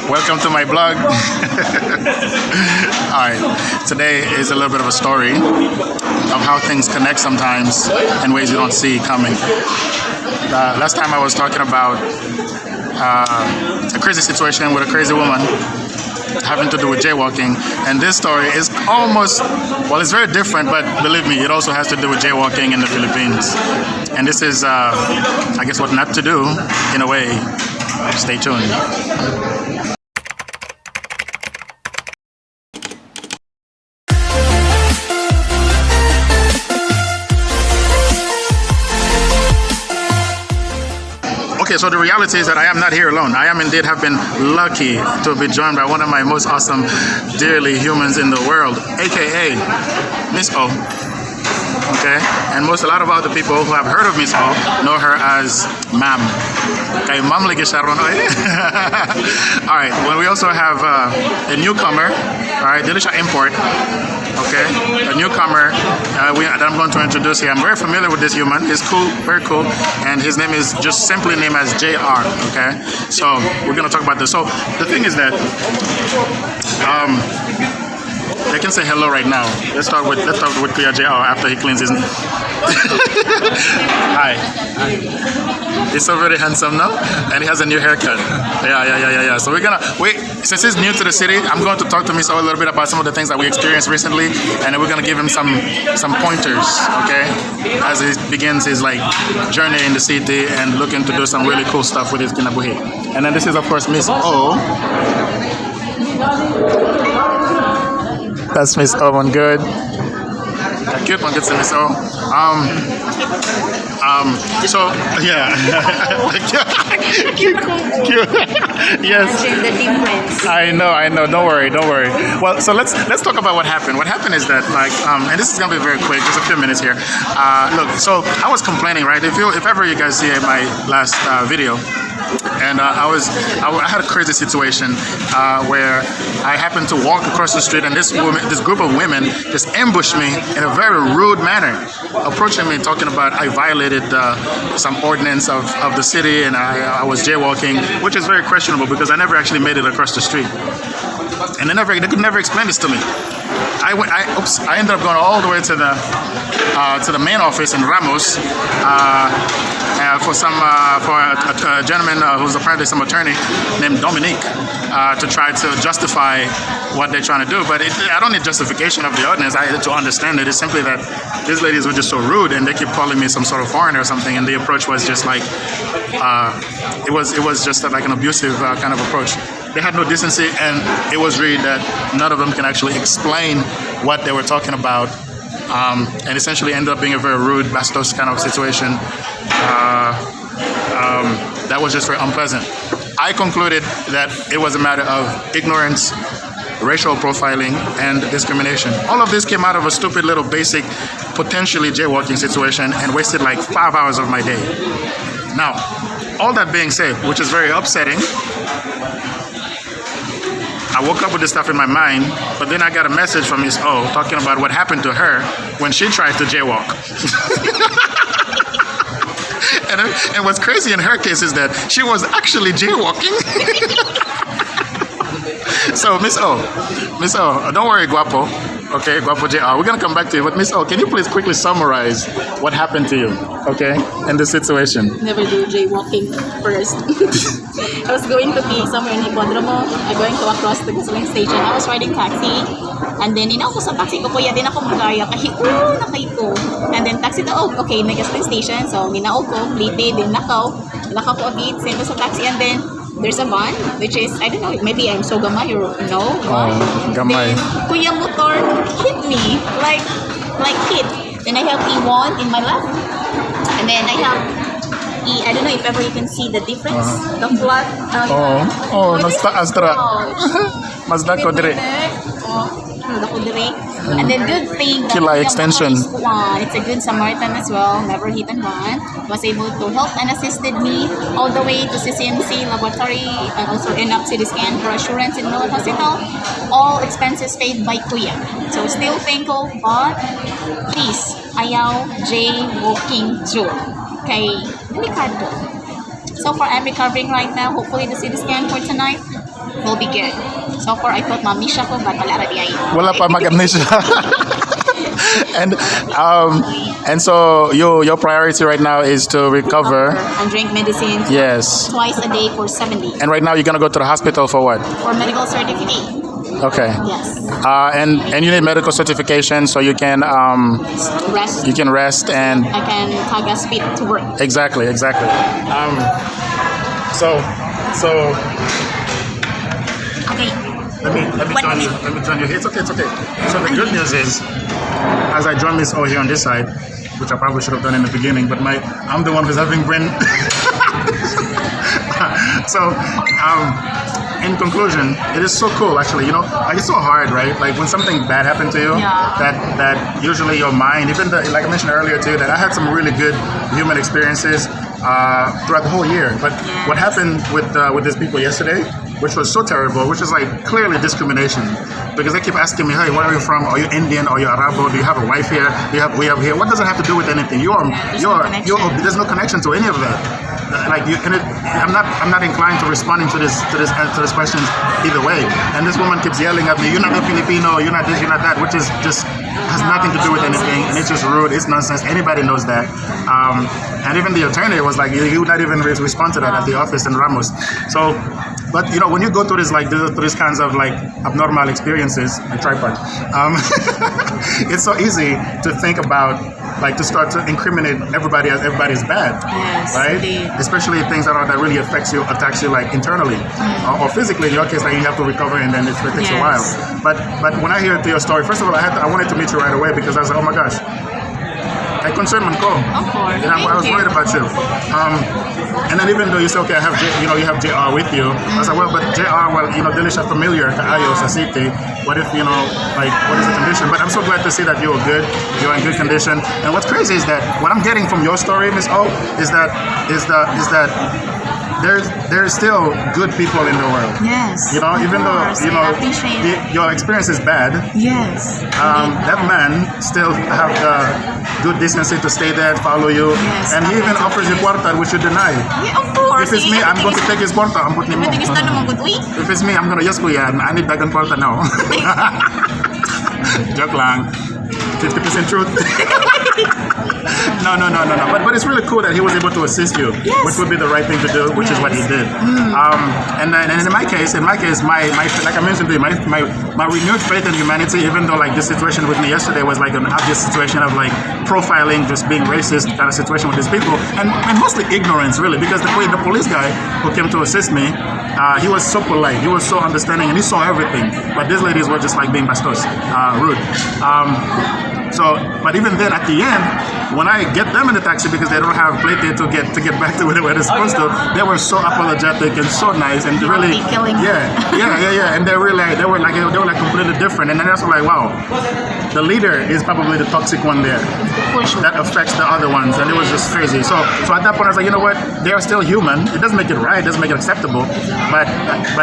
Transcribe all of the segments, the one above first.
Welcome to my blog. Alright, today is a little bit of a story of how things connect sometimes in ways you don't see coming. Last time I was talking about a crazy situation with a crazy woman having to do with jaywalking, and this story is almost, well, it's very different, but believe me, it also has to do with jaywalking in the Philippines. And this is, I guess, what not to do in a way. Stay tuned. Okay, so the reality is that I am not here alone. I am indeed have been lucky to be joined by one of my most awesome, dearly humans in the world, aka Miss O. Okay, and a lot of other people who have heard of Miss O know her as Ma'am. Okay, Ma'am lagi Sharon. All right, well, we also have a newcomer. All right, Delisha Import. Okay, a newcomer that I'm going to introduce here. I'm very familiar with this human. He's cool, very cool, and his name is just simply named as JR. Okay, so we're going to talk about this. So the thing is that I can say hello right now. Let's start with Clear JR after he cleans his. Hi. He's so very handsome now, and he has a new haircut. Yeah. So since he's new to the city, I'm going to talk to Miss O a little bit about some of the things that we experienced recently, and then we're going to give him some pointers, okay, as he begins his journey in the city and looking to do some really cool stuff with his kinabuhi. And then this is of course Miss O. That's Miss O on good. Cute one, good to Miss O. So yeah. Cute. Yes. The difference. I know. Don't worry. Well, so let's talk about what happened. What happened is that and this is gonna be very quick, just a few minutes here. Look, so I was complaining, right? If ever you guys see my last video. And I had a crazy situation where I happened to walk across the street, and this group of women just ambushed me in a very rude manner, approaching me, talking about I violated some ordinance of the city, and I was jaywalking, which is very questionable because I never actually made it across the street, and they could never explain this to me. I ended up going all the way to the main office in Ramos. For a gentleman who's apparently some attorney named Dominique to try to justify what they're trying to do. But I don't need justification of the ordinance. I had to understand it. It's simply that these ladies were just so rude, and they keep calling me some sort of foreigner or something. And the approach was just like it was just like an abusive kind of approach. They had no decency, and it was really that none of them can actually explain what they were talking about. And essentially ended up being a very rude bastos kind of situation. That was just very unpleasant. I concluded that it was a matter of ignorance, racial profiling, and discrimination. All of this came out of a stupid little basic, potentially jaywalking situation, and wasted like 5 hours of my day. Now, all that being said, which is very upsetting, I woke up with this stuff in my mind, but then I got a message from Miss O talking about what happened to her when she tried to jaywalk. And what's crazy in her case is that she was actually jaywalking. So Miss O, don't worry, Guapo. Okay, Guapo JR. We're gonna come back to you, but Miss O, can you please quickly summarize what happened to you, okay, in this situation? Never do jaywalking first. I was going to be somewhere in Hipodromo. I'm going to across the gasoline station. I was riding taxi. And then, inauko sa taxi ko, kuya din ako magaya. Nakaiko. And then, taxi to, okay, may gasoline station. So, minaog ko, plite, din nakaw. Nakaw ko a bit, send ko sa taxi. And then, there's a van, which is, I don't know, maybe I'm so gamay or no. Gamay. Then, kuya motor hit me. Like hit. Then I have E1 in my left. And then I have I don't know if ever you can see the difference. The flat. Astra. Mazda ko dire. And then good thing that Kila extension. It's a good Samaritan as well. Never hit and run. Was able to help and assisted me all the way to CCMC laboratory and also end up CT scan for assurance in Noel Hospital. All expenses paid by Kuya. So still thankful, but please, ayaw jaywalking through. Kay delikado. So far, I'm recovering right now. Hopefully, the CT scan for tonight will be good. So far, I thought mamisya ko, but wala ra di ay. Wala pa mag-amnesia. And so your priority right now is to recover. And drink medicine Yes. twice a day for 7 days. And right now you're gonna go to the hospital for what? For medical certificate. Okay. Yes. And you need medical certification so you can Rest. you can rest and I can tagas fit to work. exactly. So Okay. let me What join is you. Let me join you. It's okay. So the good news is, as I join Miss O here on this side, which I probably should have done in the beginning, but I'm the one who's having brain. So, in conclusion, it is so cool actually. You know, like it's so hard, right? Like when something bad happened to you, Yeah. that usually your mind, even like I mentioned earlier too, that I had some really good human experiences throughout the whole year. But what happened with these people yesterday, which was so terrible, which is like clearly discrimination, because they keep asking me, hey, where are you from? Are you Indian? Are you Arabo? Do you have a wife here? We have here. What does it have to do with anything? There's no connection to any of that. Like I'm not inclined to responding to this questions either way. And this woman keeps yelling at me, you're not a Filipino, you're not this, you're not that, which is just has nothing to do with anything, and it's just rude. It's nonsense. Anybody knows that. And even the attorney was like, you would not even respond to that at the office in Ramos. So. But you know, when you go through these kinds of like abnormal experiences, a tripod, it's so easy to think about, like, to start to incriminate everybody as everybody's bad, Yes, right? indeed. Especially things that really attacks you like internally or physically. In your case, like you have to recover, and then it takes a while. Yes. But when I hear your story, first of all, I wanted to meet you right away because I was like, oh my gosh. I concerned man ko. Of course. You know, I was Thank you. worried about you. And then even though you say, okay, you have JR with you, I was like, well, but JR, Dili siya familiar kaayo sa city. What if, like, what is the condition? But I'm so glad to see that you're good. You're in good condition. And what's crazy is that what I'm getting from your story, Miss O, is that there's still good people in the world. Yes. Even though I appreciate your experience is bad. Yes. That man still have the good decency to stay there and follow you. Yes, And he even offers you kwarta, which you deny. Yeah, of course. If it's me, I'm going to take his kwarta. I'm putting him Everything is done naman good. Uy. If it's me, I'm going to yes kuya. I need dagang kwarta now. Joke lang. 50% truth. No. But it's really cool that he was able to assist you, Yes. which would be the right thing to do, which is what he did. And in my case, my like I mentioned to you, my renewed faith in humanity, even though like this situation with me yesterday was like an obvious situation of like profiling, just being racist kind of situation with these people, and mostly ignorance really, because the police guy who came to assist me, he was so polite, he was so understanding, and he saw everything. But these ladies were just like being bastos, rude. But even then, at the end, when I get them in the taxi because they don't have plate there to get back to where they're supposed to, they were so apologetic and so nice and really, Killing. yeah. And they were like completely different. And then that's like, wow, the leader is probably the toxic one there For sure. that affects the other ones, and it was just crazy. So at that point, I was like, you know what? They are still human. It doesn't make it right. It doesn't make it acceptable. But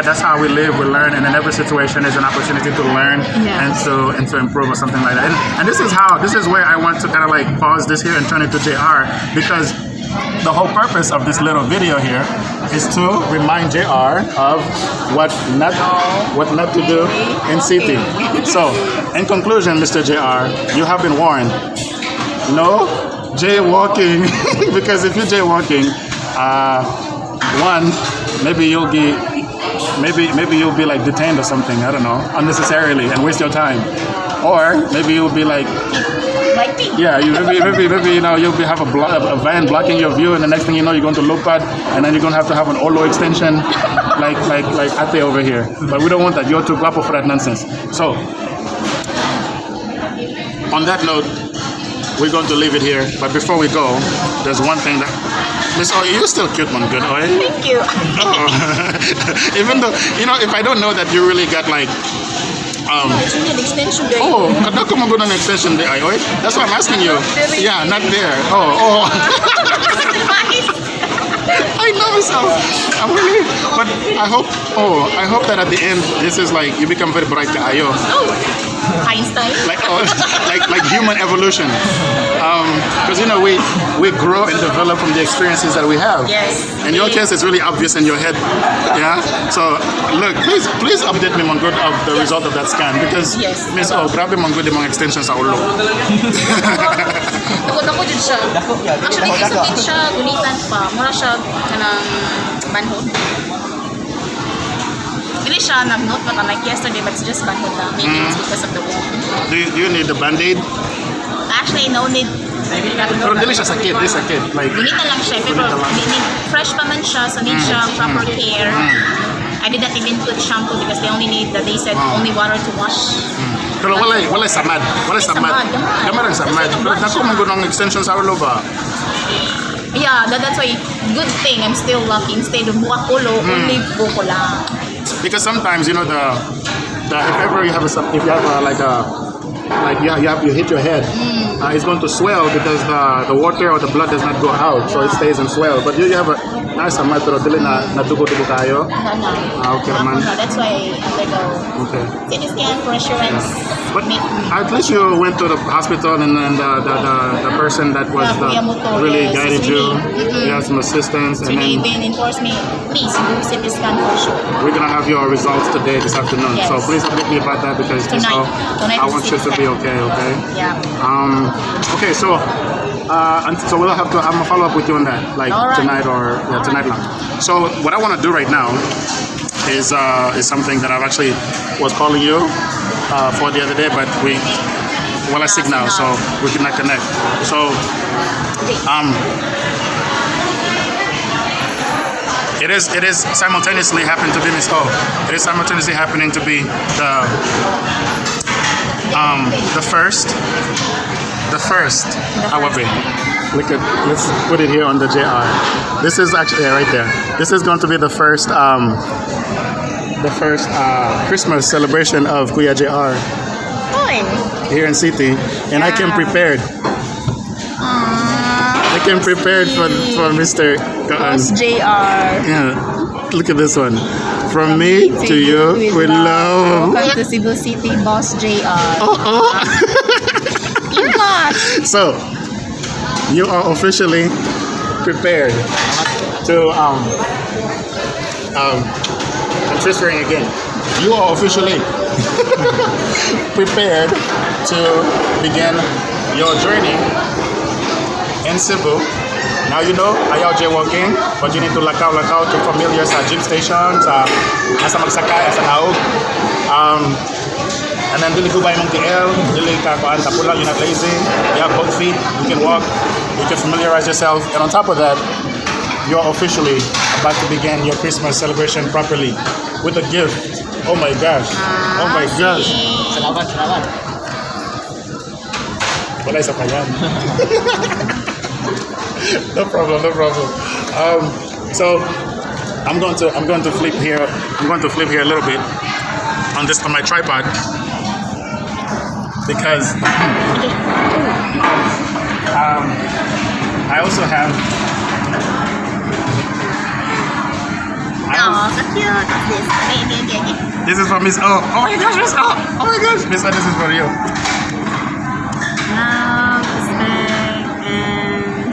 that's how we live. We learn, and in every situation is an opportunity to learn and to improve or something like that. And this is where I want to kind of like pause this here and turn it to JR, because the whole purpose of this little video here is to remind JR of what not to do in city. So, in conclusion, Mr. JR, you have been warned. No jaywalking, because if you're jaywalking, one, maybe you'll be like detained or something. I don't know, unnecessarily, and waste your time. Or maybe you'll be like. Like me. Yeah, maybe you'll have a van blocking your view, and the next thing you know, you're going to Lopad, and then you're going to have an Olo extension, like Ate over here. But we don't want that. You're too guapo for that nonsense. So, on that note, we're going to leave it here. But before we go, there's one thing that Miss O, you're still cute, man. Good, right? Thank you. Oh. Even though if I don't know that you really got like. It's really an extension day. Oh, kadako mo good an extension there, oy. That's why I'm asking you. Yeah, not there. Oh. I know myself. I'm really, but I hope that at the end, this is like you become very bright kaayo. Oh. Einstein. like like human evolution, because you know we grow and develop from the experiences that we have. Yes. In your case, it's really obvious in your head. Yeah. So look, please update me on good of the result of that scan because Yes. Miss O, grabe man good mga extensions sa ulo. Dako dyan siya. Actually, isupin siya, gunitan pa. Mura siya kanang manhod. Hindi siya nag-note but like yesterday, but it's just manhod na. Maybe it's because of the wound. Do you need the band-aid? Actually, no need. Pero dili siya sakit, di sakit. Like Gunita lang siya. Pero fresh pa man siya, so need siya proper care. I did not even put shampoo because they only need, they said only water to wash. pero wala samad. Wala samad. Gamay ang samad. Pero dako man gud ang extension sa ulo ba? Yeah, that's why, good thing, I'm still lucky. Instead of buka kulo, only buko lang. Because sometimes you know the if ever you have if you have you hit your head, it's going to swell because the water or the blood does not go out, so it stays and swell. But you have a nice amount pero dili na dugo-dugo kayo. Okay man. That's why I go. Okay. CT scan for assurance. But at least you went to the hospital and then the person that was really guided you. You had some assistance and Today, then Ben enforced me, please do CT scan for sure. we're gonna have your results today this afternoon. Yes. So please update me about that because Tonight I want you to be okay. Okay. Yeah. Okay. So. So we'll have to. I'm gonna follow up with you on that, like Alright. tonight or tonight lang. So what I want to do right now is something that I've actually was calling you for the other day, but I sick now, so we cannot connect. So it is simultaneously happened to be Miss O. It is simultaneously happening to be the first. However, let's put it here on the JR. This is actually right there. This is going to be the first Christmas celebration of Kuya JR here in City, and I came prepared. I came prepared for Mr. Boss JR. Yeah, look at this one. From me to you with love. Welcome to Cebu City, Boss JR. So, you are officially prepared to I'm transferring again. You are officially prepared to begin your journey in Cebu. Now you know ayaw jaywalking, but you need to lakaw to familiar sa jeep stations, asa magsakay, asa naog. And then dili gubay mong TL, dili ka kuan tapula, you're not lazy, you have both feet, you can walk, you can familiarize yourself, and on top of that, you're officially about to begin your Christmas celebration properly with a gift. Oh my gosh. Oh my gosh. Salamat. Wala isa pa yan. No problem. So I'm going to flip here. I'm going to flip here a little bit on my tripod because I also have. Oh, so cute. Okay. This is for Miss O. Oh my gosh, Miss O. Oh my gosh, Miss O. This is for you. Love, respect, and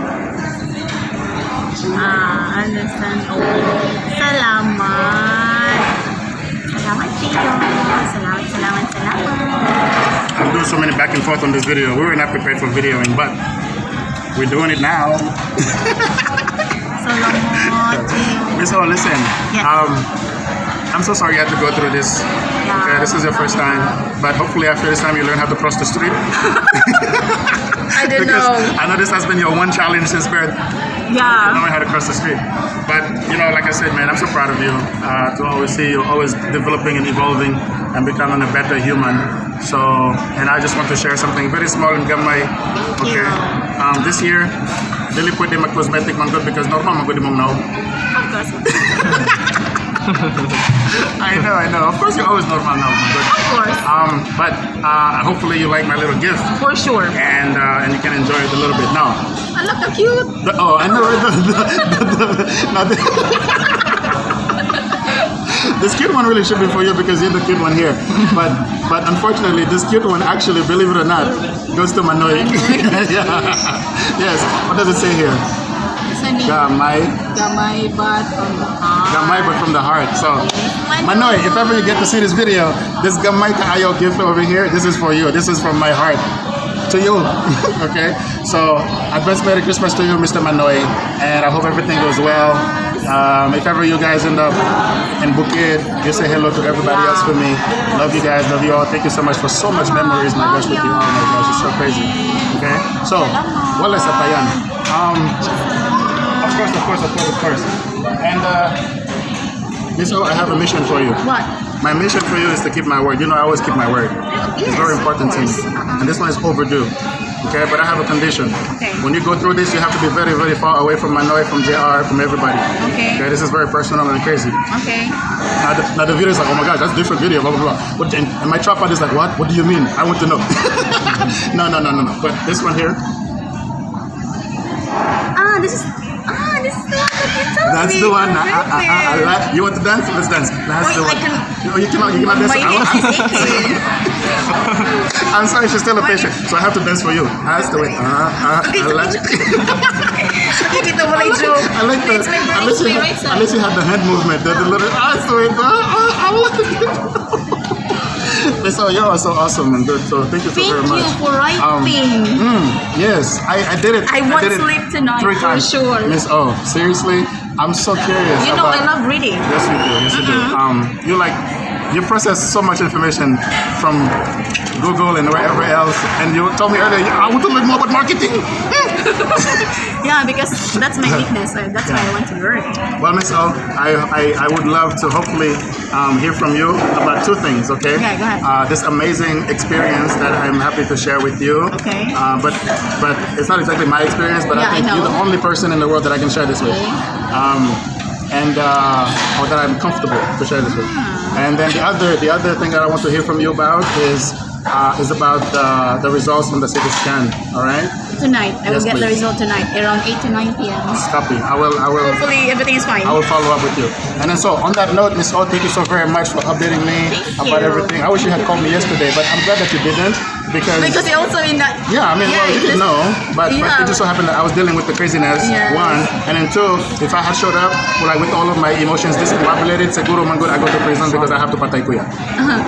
understand. Oh, salamat. Salamat, Chico. Salamat. I'm doing so many back and forth on this video. We were not prepared for videoing, but we're doing it now. Salamat. Miss O, listen. Yes. I'm so sorry you had to go through this. Okay, this is your first time, but hopefully after this time you learn how to cross the street. I didn't Because know. I know this has been your one challenge since birth, Yeah. knowing how to cross the street. But you know, like I said, man, I'm so proud of you to always see you always developing and evolving and becoming a better human. So, and I just want to share something very small and gamay. Okay. This year, dili pwede mag-cosmetic man good because normal man good mong now. Of course. I know. Of course, you're always normal now, man good. Of course. But hopefully you like my little gift For sure. and you can enjoy it a little bit now. Oh, look how cute. I know, right? this cute one really should be for you because you're the cute one here. But unfortunately, this cute one actually, believe it or not, goes to Manoy. Yeah. Yes. What does it say here? Gamay. Gamay but from the heart. Gamay but from the heart. So, Manoy, if ever you get to see this video, this Gamay Kaayo gift over here, this is for you. This is from my heart to you. Okay? So, advance Merry Christmas to you, Mr. Manoy. And I hope everything goes well. If ever you guys end up in Bukid, you say hello to everybody else for me. Love you guys, love you all. Thank you so much for so much memories, my gosh, with you. Oh my gosh, it's so crazy. Okay? So, wala sa payan. Of course. And Miss O, I have a mission for you. What? My mission for you is to keep my word. You know, I always keep my word. Yes, it's very important to me. And this one is overdue. Okay, but I have a condition. Okay. When you go through this, you have to be very, very far away from Manoy, from JR, from everybody. Okay. Okay, this is very personal and crazy. Okay. Now the video is like, oh my gosh, that's a different video, blah, blah, blah. And my tripod is like, what? What do you mean? I want to know. No. But this one here. This is the one that you told That's me. the one. You want to dance? Let's dance. That's the one. No, you cannot dance. I'm sorry, she's still a patient, so I have to dance for you. That's the way. I like the. Unless you have the hand movement, the little. That's the way. So you're so awesome and good. So thank you very much. Thank you for writing. Yes, I did it. I want did it sleep tonight 3 times. for sure. Miss O, seriously, I'm so curious. You know I love reading. Yes, you do. You process so much information from Google and wherever else, and you told me earlier I want to learn more about marketing. Yeah, because that's my weakness. That's why I want to learn. Well, Miss O, I would love to hopefully hear from you about 2 things, okay? Yeah, go ahead. This amazing experience that I'm happy to share with you. Okay. But it's not exactly my experience, but I think you're the only person in the world that I can share this with. Or that I'm comfortable to share this with. And then the other thing that I want to hear from you about is about the results from the CT scan. All right. Tonight, I will get the please. result tonight, around 8 to 9 p.m. Copy. I will. Hopefully, everything is fine. I will follow up with you. And then so on that note, Miss O, thank you so very much for updating me about everything. I wish you had called me yesterday, but I'm glad that you didn't because you're also in that. yeah, I mean, well, you didn't know, but it just so happened that I was dealing with the craziness. Yeah. 1, and then 2, if I had showed up with all of my emotions discombobulated, seguro man good I go to prison because I have to patay kuya.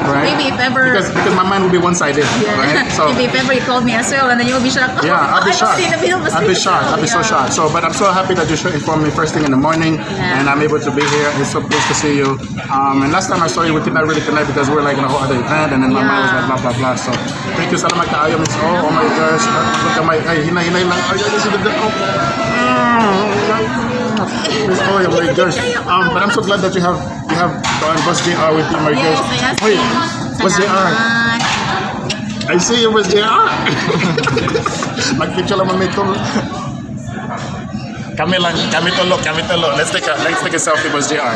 Right? Maybe if ever. Because my mind will be one-sided. Yeah. Right? So Maybe if ever you called me as well, and then you'll be shocked. yeah, I'll be shocked. I'll be shocked. I'll be so Yeah. shocked. So, but I'm so happy that you informed me first thing in the morning, and I'm able to be here. It's so pleased to see you. And last time I saw you, we could not really connect because we were like in a whole other event, and then my mind was like blah blah blah. So, thank you, salamat kaayo, Miss O. Oh my gosh, look at my hinay lang. Miss O, oh my gosh. But I'm so glad that you have Boss JR with you, my Yes, gosh. I asked Wait, him. Boss JR. I see you, Boss JR. Magpicture lang may tulog. Kami tulog. Let's take a selfie, Boss JR,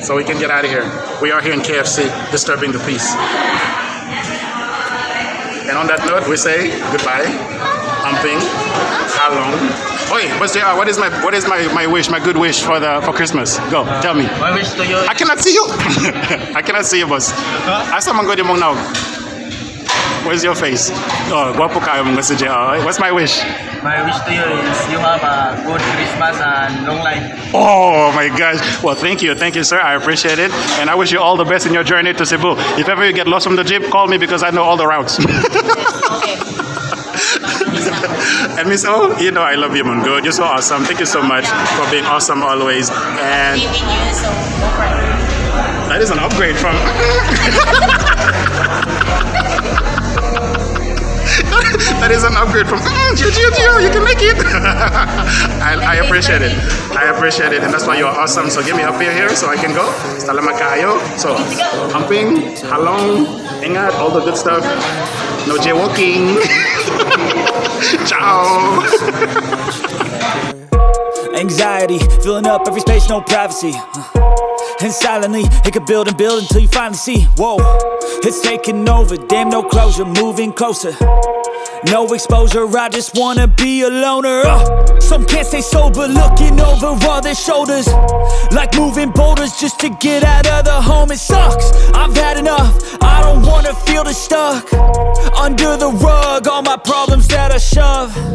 so we can get out of here. We are here in KFC, disturbing the peace. And on that note, we say goodbye. Amping, halong. Oi, Boss JR, what is my wish, my good wish for Christmas? Go, tell me. My wish to you. I cannot see you. I cannot see you, boss. Asa man godi mong now? Where's your face? Oh, guwapo kayo mong si JR. What's my wish? My wish to you is you have a good Christmas and long life. Oh my gosh. Well, thank you, sir. I appreciate it. And I wish you all the best in your journey to Cebu. If ever you get lost from the jeep, call me because I know all the routes. Okay. And Miss O, you know I love you, man. Good. You're so awesome. Thank you so much for being awesome always. And Leaving you, so go for it. that is an upgrade from. That is an upgrade from you can make it. I appreciate it. I appreciate it, and that's why you are awesome. So get me up here so I can go. Salamat kaayo. So humping, halong, ingat, all the good stuff. No jaywalking. Ciao. Anxiety, filling up every space, no privacy. And silently, it could build and build until you finally see. Whoa, it's taking over, damn no closure, moving closer. No exposure, I just wanna be a loner. Some can't stay sober, looking over all their shoulders, like moving boulders just to get out of the home. It sucks, I've had enough, I don't wanna feel the stuck under the rug, all my problems that I shove.